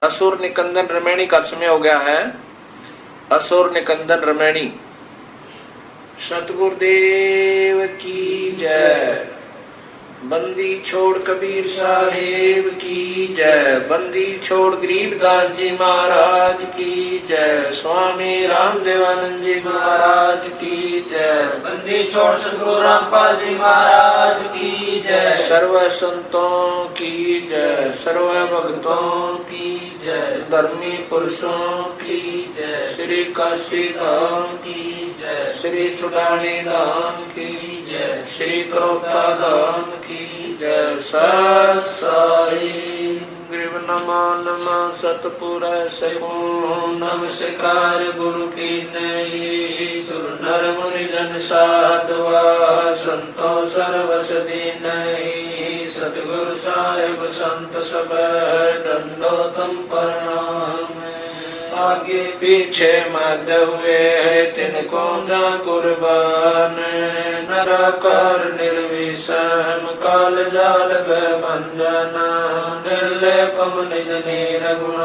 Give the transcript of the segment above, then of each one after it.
असुर निकंदन रमैणी का समय हो गया है। असुर निकंदन रमैणी। सतगुरुदेव की जय। बंदी छोड़ कबीर साहेब की जय। बंदी छोड़ गरीबदास जी महाराज की जय। स्वामी रामदेवानंद जी महाराज की जय। बंदी छोड़ सतगुरु रामपाल जी महाराज की जय। सर्व संतों की जय। सर्व भक्तों की जय। धर्मी पुरुषों की जय। श्री काशी धाम की जय। श्री चुड़ानी धाम की जय। श्री करोता धाम की जय। सत साई ग्रीव नमा नमा सतपुर सगुण नमस्कार गुरु की नई। सुर नर मुनि जन साधवा संतो सर्वस दीनहि। सतगुरु साहिब संत सब दंडोतम प्रणाम। आगे पीछे मद हुए तिनको जा कुर्बान। नराकार निर्विषम काल जाल भंजन। निर्लेपम निज नीरगुण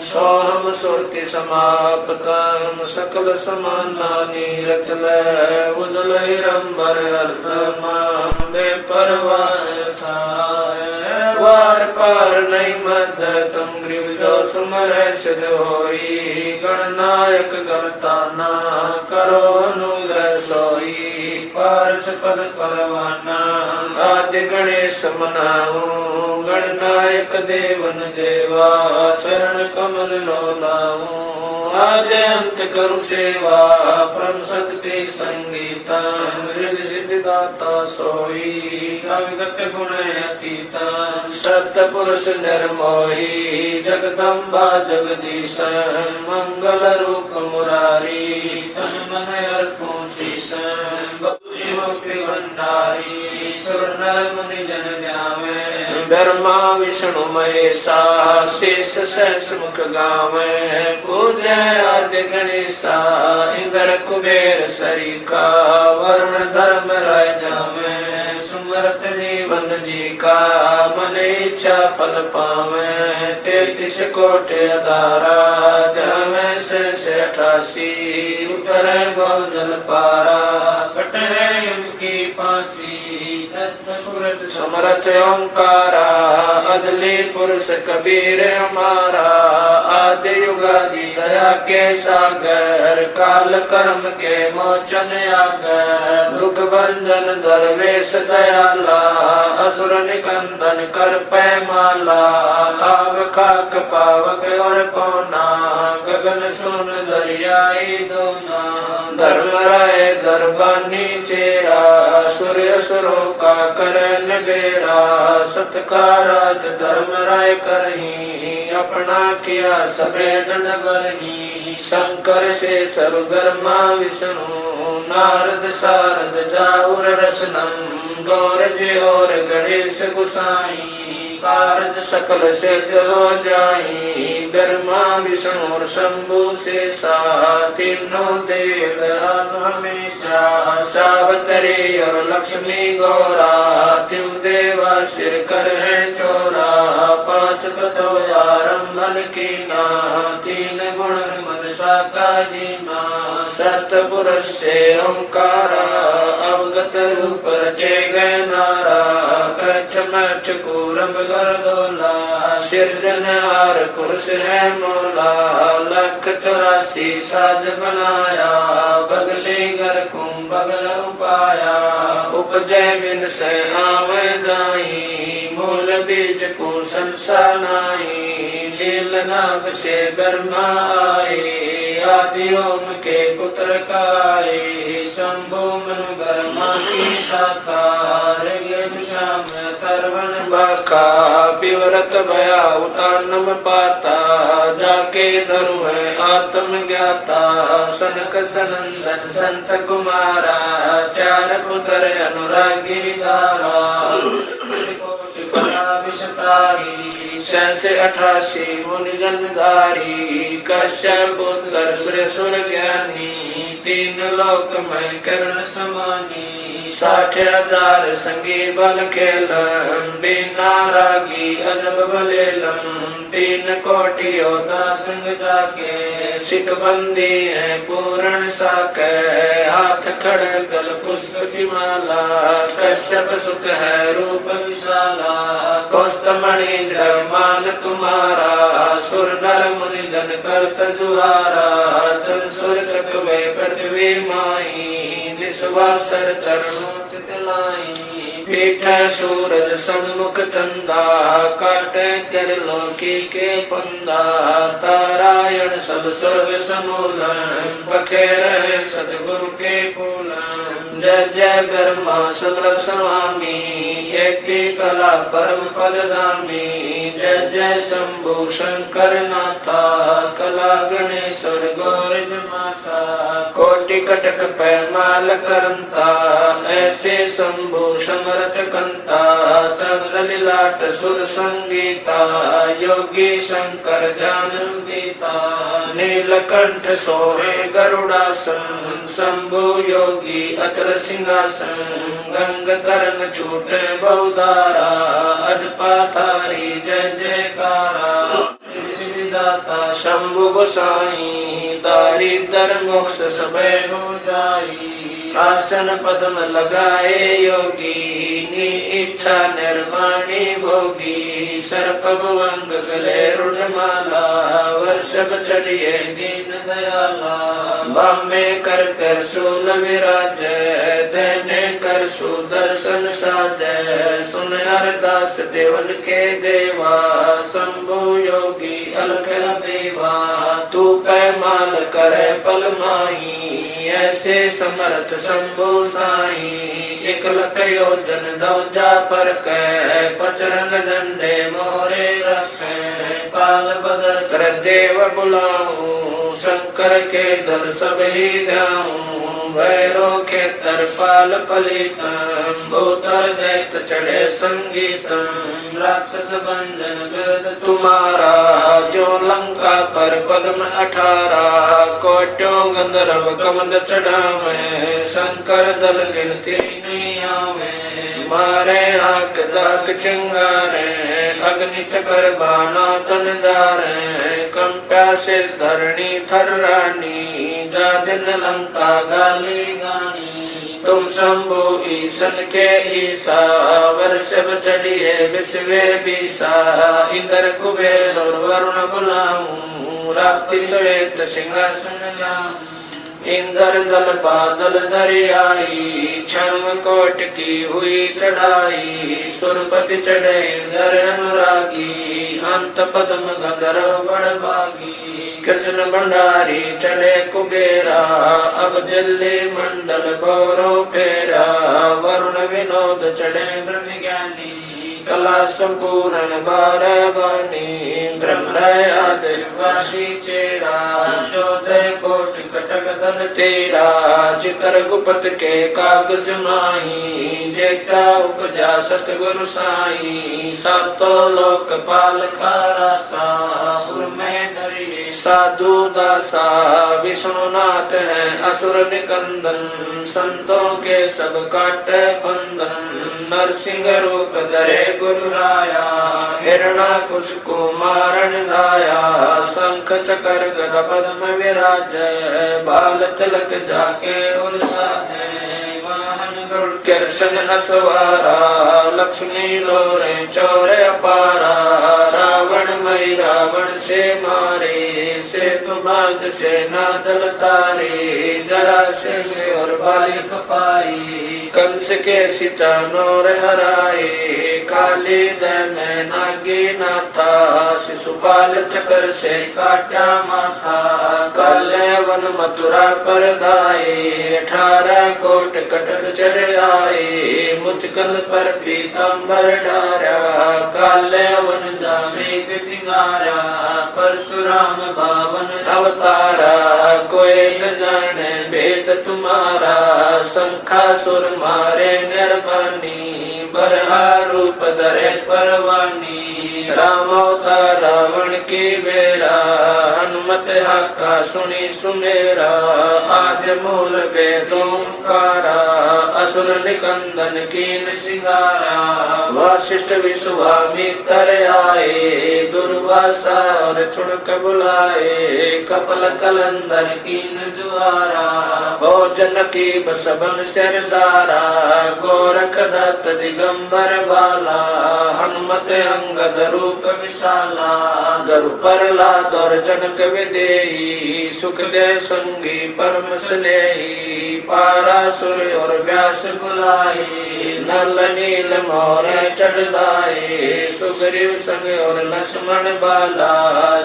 सोहम सुरति समाप्तम सकल समाना नीरत उजल हिरंबर अर्धमा बेपरवाह वार पार नहीं मद तुम ग्रीव जो सुमर सिद्ध होई। गणनायक गणताना करो अनुग्रह सोई। पारस पद परवाना आदि गणेश मनाऊ। गणनायक देवन देवा चरण कमल लो लाऊं। आदि अंत करु सेवा परम शक्ति संगीता। हृदय सिद्धि दाता सोई अविगत गुण अतीत। सत पुरुष निर्मोही जगदम्बा जगदीश। मंगल रूप मुरारी तन मन अर्पण शीश। भंडारी सुर नर मुनि जन ध्यावे। ब्रह्मा विष्णु महेशा शेष सहस मुख गावे। पूजय आदि गणेशा इंद्र कुबेर सरीका। वरुण धर्म राय जावे। सुमरत जीवन जी का मन इच्छा फल पावे। 33 कोटि अधारा जमे से 88। उतरे बहु जल पारा कटे उनकी फांसी। समरथ ओंकारा अदली पुरुष कबीर हमारा। आदि युगादि दया के सागर काल कर्म के मोचन आगर। दुख भंजन दरवेश दयाला असुर निकंदन कर पैमाला। आव खाक पावक और पौना गगन सुन दरियाई दोना। धर्म राय दरबानी चेरा सूर्य सुरों का करन बेरा। सत्काराज धर्म राय करही अपना किया सबे दंड बरही। शंकर से सर्वधर्मा विष्णु नारद सारद जाऊर रसनम। गौर जी और गणेश गुसाई कारज सकल सिद्ध हो जाई। ब्रह्मा विष्णु और शंभु शेषा तीनों देव हमेशा। सावतरी और लक्ष्मी गौरा तिव देवा सिर कर है चोरा। 5 तत्व आरंभन की ना 3 गुण मनसा का जीना। सतपुरुष से ओंकारा अवगत रूप रचे गए नारा। कच्छ मच्छ कूरम गर्दोला सिरजनहार पुरुष है मोला। 184 साज बनाया बगले घर कुम बगल उपाया। उपजय बिन से आवे जाई मूल बीज को संसानाई। लील नाग से ब्रह्मा आए आदि ओम के पुत्र काए। शंभु मनु ब्रह्मा की शाखा श्याम तरवन बाका। विवरत भया उतानम पाता जाके धरु है आत्म ज्ञाता। सनक सनंदन संत कुमारा 4 पुत्र अनुरागी दारा। विषतारी सहसे 88 मुनि जनधारी कश्यप पुत्र सूर्य सुर ज्ञानी 3 लोक में करण समानी 60,000 संगी बल खेलम बिना रागी अजब बलेलम 3 कोटि योद्धा संग जाके सिख बंदी है पूर्ण साके हाथ खड़गल पुष्प की माला कश्यप सुख है रूप विशाला कौस्तमणि दृढ़ मान तुम्हारा सुर नर मुनि जन करत जुहारा चल सुर चकवे पृथ्वी माई निस्वासर चरणों चितलाई पीठ सूरज सन्मुख चंदा काटे त्रिलोकी के पंदा तारायण सब सर्व समूलन बखेर सदगुरु के पूलन जय जय ब्रह्मा समर स्वामी एक कला परम पद धामी जय जय शंभु शंकर नाथा कला गणेश्वर गौरज माता कोटि कटक पैमाल करंता ऐसे शंभु समरथ कंता चंद्र लीलाट सुर संगीता योगी शंकर ध्यान गीता नीलकंठ सोहे गरुड़ासन शंभु योगी अचल सिंहासन गंग तरंग छूटे बहुधारा अजपाथारी जय जयकारा दाता शंभु गोसाई दारिद्र मोक्ष सबे हो जाई आसन पद्म लगाए योगी नी इच्छा निर्माणी भोगी सर्प भुवंग गले रुणमाला वर्षभ चढ़िए दीन दयाला बामे कर कर शूल विराज देने कर सुदर्शन साजय सुन अरदास देवन के देवा शंभु योगी अलख देवा तू पैमाल करे पल माही ऐसे समर्थ शंभु साई 1 लख योजन दौजा पर कै पचरंग झंडे मोरे रखे पाल बदल कर देव बुलाऊं शंकर के दल सब ही ध्याऊं भैरो के तरपाल पलितम भूतर दैत चढ़े संगीतम राक्षस भंजन बिरद तुम्हारा जो लंका पर पद्म 18 कोट्यों गंधर्व कमंद चढ़ावे शंकर दल गिनती नहीं आवे मारे हाक दाक चिंगारे अग्नि चकर बाना तन जारे कंप्या से धरणी थर्रानी जा दिन लंका गाली गानी तुम शंभु ईशन के ईसा वर्षभ चढ़िए विश्वे बीसा इंद्र कुबेर और वरुण बुलाऊं राप्ति श्वेत सिंहासन लाऊं इंद्र दल बादल दरियाई क्षण कोट की हुई चढ़ाई सुरपति चढ़े इंद्र अनुरागी अंत पद्म गंधर्व बड़भागी कृष्ण भंडारी चढ़े कुबेरा अब दिल्ली मंडल गौरव फेरा वरुण विनोद चढ़े ब्रह्म ज्ञानी कला संपूर्ण 12 बानी ब्रह्मयादि चेरा 14 कोटि कटक धन तेरा चितर गुप्त के कागज माही जेता उपजा सतगुरु साई सातों लोक पाल खारासा में डरिए साधु दासा विष्णुनाथ है असुर निकंदन संतों के सब काटे फंदन नरसिंह रूप धरे गुरु राया हिरणा कुश कुमारन दाया शंख चकर गदा पद्म विराज बाल तिलक जाके उर साजे वाहन गरुड़ कृष्ण असवारा लक्ष्मी लोरे चौरे अपारा रावण मई रावण से मारे से तुमाग से नादल तारे जरा से और बालिक पाई कंस के सिचानोर हराए काली दय में नागी नाथा शिशुपाल चकर से काटा माथा काले वन मथुरा पर दाए 18 कोट कटक चढ़ आए मुचकल पर पीताम्बर डारा काले वन जामे के सिंगारा परशुराम बावन अवतारा कोई न जाने भेद तुम्हारा शंखासुर मारे निर्वाणी बरहा रूप धरे परवानी राम मौता रावण की बेरा, हनुमत हाका सुनी सुमेरा, आद्य मूल वेदोंकारा, असुर निकंदन कीन सिंगारा। वशिष्ठ विश्वामित्र आए, दुर्वासा और छुड़क बुलाए, कपल कलंदर कीन जुआरा, हो जनकी बसबन सरदारा, गोरख दत्त दिगंबर बाला, हनुमत अंगद रूप विशाला, दरु प्रहलाद और जनक विदेही, सुखदेव संगी परम स्नेही, पारासुर और व्यास बुलाए, नल नील मोर चढ़ाए, सुग्रीव संग और लक्ष्मण बाला,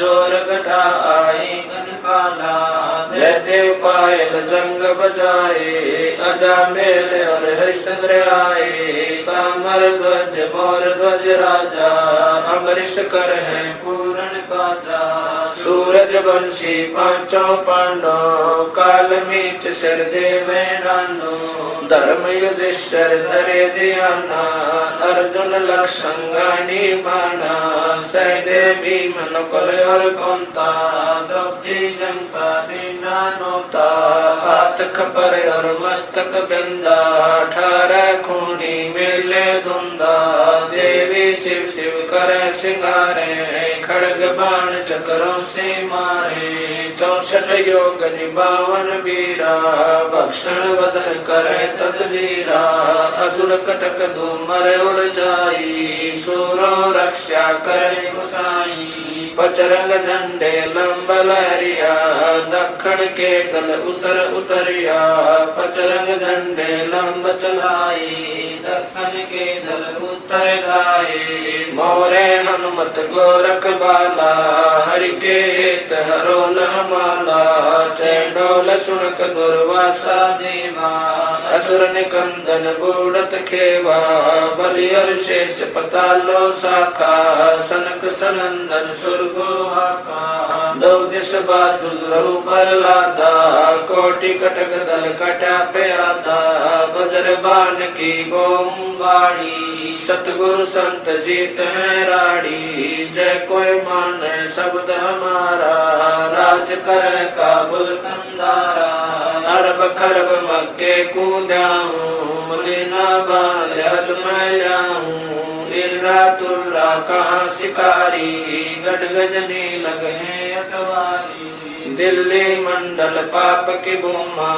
जोर घटा आए कनकाला, जय देव पायल जंग बजाए, अजा मेल और हरिश्चंद्र आए, तामर ध्वज मोर ध्वज राजा, अमरीश कर है पूर्ण काजा, सूरज वंशी पांचों पांडव, काल मीच सिर देवे नानो, धर्म युधिष्ठिर धरे ध्याना, अर्जुन लक्षंगानी बाणा, सहदेव भीम नकुल और कुंता, द्रौपदी जनता दीना नोता, हाथ खपर और मस्तक बिंदा, 18 खूनी मेले धुंधा, देवी शिव शिव करे सिंगारे, खड़ग बाण चक्रों से मारे, 64 योग निभावन वीरा, भक्षण बदन करे तदवीरा, असुर कटक धूमर उड़ जाई, सूरो रक्षा करे गुसाई, पचरंग झंडे लंब लहरिया, दक्षिण के तल उतर उतरिया, पचरंग झंडे लंब चलाई, दक्षिण के तल उतर जाए, मोरे हनुमत गोरख बाला, हरि के हित हरोल हमाला, चैंडोल चुनक दुर्वासा देवा, असुर निकंदन बूढ़त खेवा, बलि और शेष पतालो शाखा, सनक सनंदन सुरगो हाका, दो दिश बादुल पर लादा, कोटि कटक दल कटा पे आदा, वज्र बाण की बोम बाड़ी, सतगुरु संत जीत है राड़ी, जय कोई मान शब्द हमारा, राज कर काबुल कंदारा, अरब खरब मक्के कूदाऊं, लीना बाल हद मैं जाऊं, इर्रा तुर्रा कहाँ शिकारी, गढ़ गजनी लगे अतवारी, दिल्ली मंडल पाप की बुमा,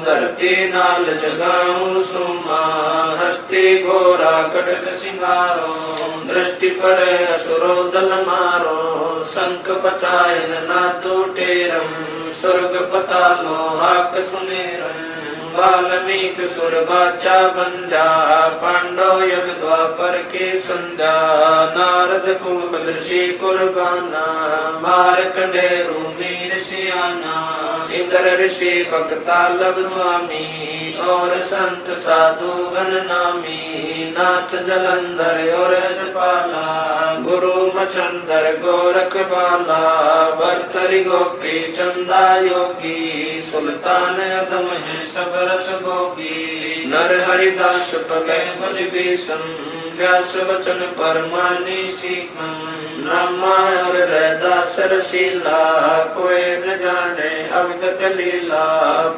धरती नाल जगाऊं सुमा, हस्ती घोरा कटक सिंगारो, दृष्टि पड़े असुरो दल मारो, शंख पचायन ना टूटेरम, स्वर्ग पतालो हाक सुनेरम, वाल्मीक सुर बाचा बंजा, पांडव यज्ञ द्वापर की संध्या, नारद कुल ऋषि कुर्बाना, मार्कंडेय मीर सियाना, इंद्र ऋषि भक्तालब स्वामी, और संत साधु गण नामी, नाथ जलंधर और जपाला, गुरु मचंदर गोरख बाला, भर्तरी गोपी चंदा योगी, सुल्तान अदम है सब रस गोपी, नर हरिदास पगे बलि भीषण, व्यास वचन परमानी सीखम, नामा और रैदास रसीला, कोई न जाने अवगत लीला,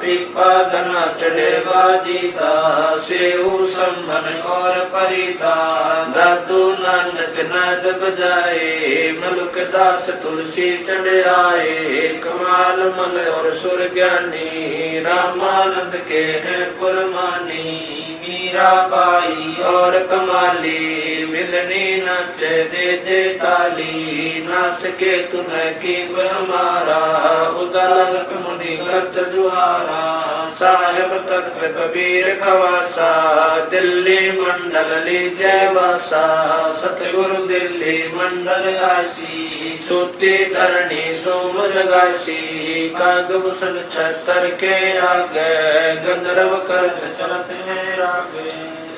पीपा धना चढ़े बाजीता, सेऊ सम्मन और परिता, दादू नानक नाद बजाए, मलुक दास तुलसी चढ़ आए, कमाल मल और सुर ज्ञानी, रामानंद के हैं पुरमानी, मीरा बाई और कमाली, मिलनी नचे दे दे ताली, नास के तुम्हें की हमारा, उदालक मुनि करत जुहारा, साहेब तख्त कबीर खवासा, दिल्ली मंडल लीजय वासा, सतगुरु दिल्ली मंडल आसी, सूती धरणी सोम जगासी, काग भूषण छतर के आगे, गंधर्व करत चलत है रागे,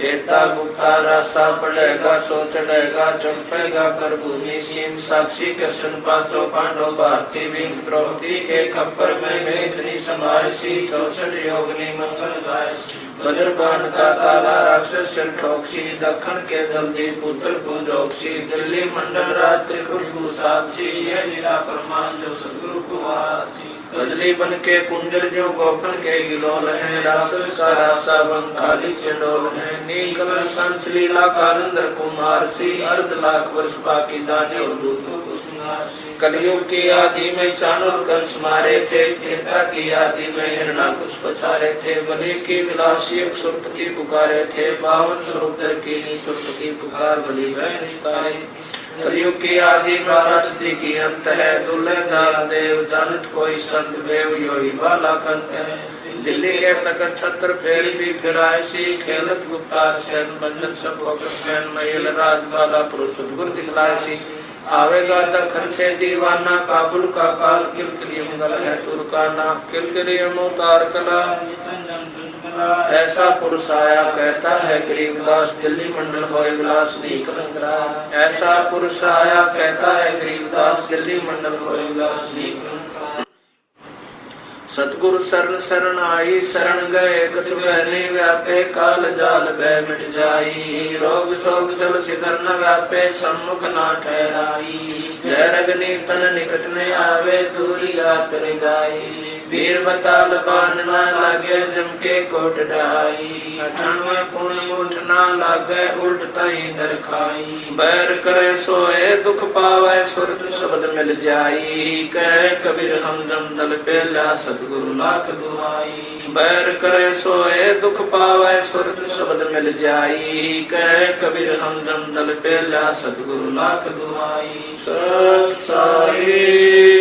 एता गुप्ता रासा पड़ेगा सो चढ़ेगा चंपेगा प्रभु निसीम, साक्षी कृष्ण पांचों पांडव भारती भीम द्रौपदी के खप्पर में इतनी समासी, 64 योगनी मंगल गायसी, वज्रबाण का ताला राक्षस सिर ठोकसी दक्षिण के दल्दी पुत्र पूजोक्सी दिल्ली मंडल राज त्रिपुर भूषासी ये लीला प्रमाण जो सदगुरु को आसी गजली बन के कुंजर जो गोपन के गिलोल है राक्षस का रास्ता बन खाली चंडोल है नील कंस लीला कारंदर कुमार सी अर्ध लाख वर्ष बाकी दानी और दूतों को कलयुग की आदि में चाणूर कंस मारे थे त्रेता की आदि में हिरणाकुश पछारे थे बलि की विलासी सुरपति पुकारे थे 52 स्वरूप की सुरपति पुकार बलि वह निस्तारे कलयुग की आदि में रास्ते की अंत है दुल्हे दाल देव जानत कोई संत देव योही बाला कंत है दिल्ली के तक छत्र फेर भी फिराए सी खेलत गुप्तार सैन बंदर सब फैन महिल राज बाला पुरुष गुर दिखलाए सी आवेगा दखन से दीवाना काबुल का काल किलकिली मंगल है तुर्काना किलकिली उतार कला ऐसा पुरुष आया कहता है गरीबदास दिल्ली मंडल होए विलास नहीं कलंकरा ऐसा पुरुष आया कहता है गरीबदास दिल्ली मंडल होए विलास नहीं कलंकरा सतगुरु शरण शरण आई शरण गए कछु बहने व्यापे काल जाल बह मिट जाई रोग शोक जल सिधर न व्यापे सम्मुख ना ठहराई जय रगनी तन निकट न आवे दूरी जात रे गाई वीर बताल बान न लागे जमके कोट ढाई 98 पुन मुठ न लागे उल्ट तई दर खाई बैर करे सोए दुख पावे सुरत शब्द मिल जाई कह कबीर हम जम दल पेला सतगुरु लाख दुहाई बैर करे सोए दुख पावे सुरत शब्द मिल जाई कह कबीर हम जम दल पेला सतगुरु लाख दुहाई सत साई